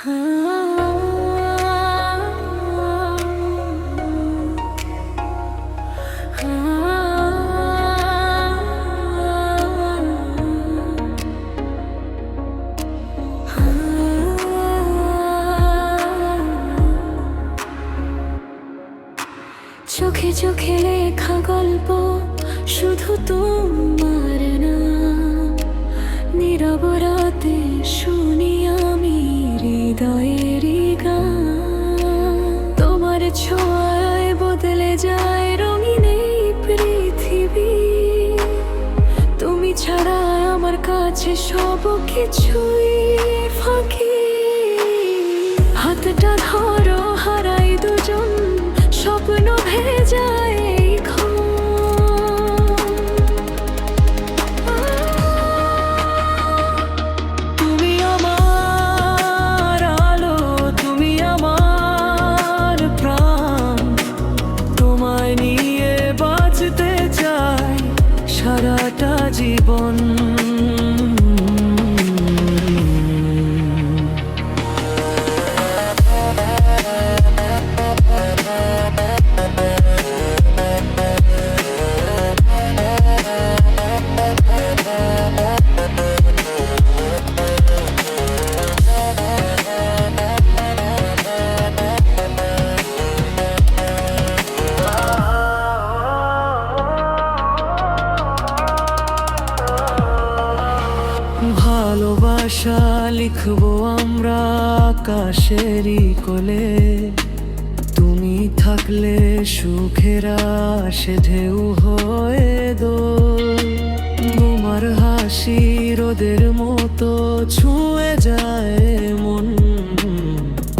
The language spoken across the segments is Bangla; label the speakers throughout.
Speaker 1: চোখে চোখে লেখা গল্প শুধু তোমার না, নীরব রাতে শুনি আমি হৃদয়ের গান। তোমার ছোঁয়ায় বদলে যায় রঙিন এই পৃথিবী। তুমি ছাড়া আমার কাছে সব কিছুই ফাঁকি। হাতটা ধরো, হারাই দুজন, স্বপ্ন ভেজায় এই ঘর। তুমি আমার আলো, তুমি আমার প্রাণ। তোমায় নিয়ে বাঁচতে চাই সারাটা জীবন। ভালোবাসা লিখবো আমরা আকাশেরই কোলে। তুমি থাকলে সুখের আসে ঢেউ হয়ে দোল। তোমার হাসি রোদের মতো ছুঁয়ে যায় মন।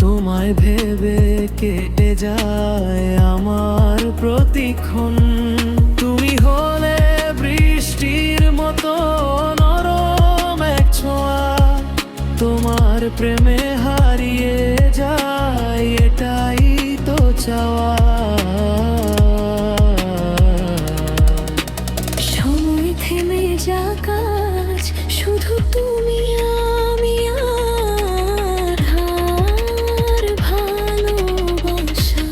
Speaker 1: তোমায় ভেবে কেটে যায় আমার প্রতিক্ষণ। তুমি হলে বৃষ্টির মতো নরম এক ছোঁয়া। তোমার প্রেমে হারিয়ে যায় এটাই তো চাওয়া। সময় থেমে যা কাজ, শুধু তুমি আমি আর ভালোবাসা।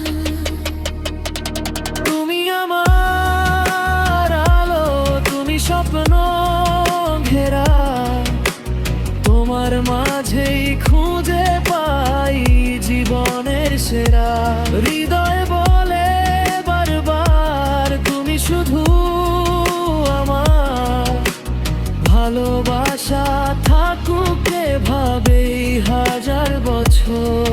Speaker 1: তুমি আমার আলো, তুমি স্বপ্ন ঘেরা। তোমার মাঝেই খুঁজে পাই জীবনের সেরা। হৃদয় বলে বারবার তুমি শুধু আমার। ভালোবাসা থাকুক এভাবেই হাজার বছর।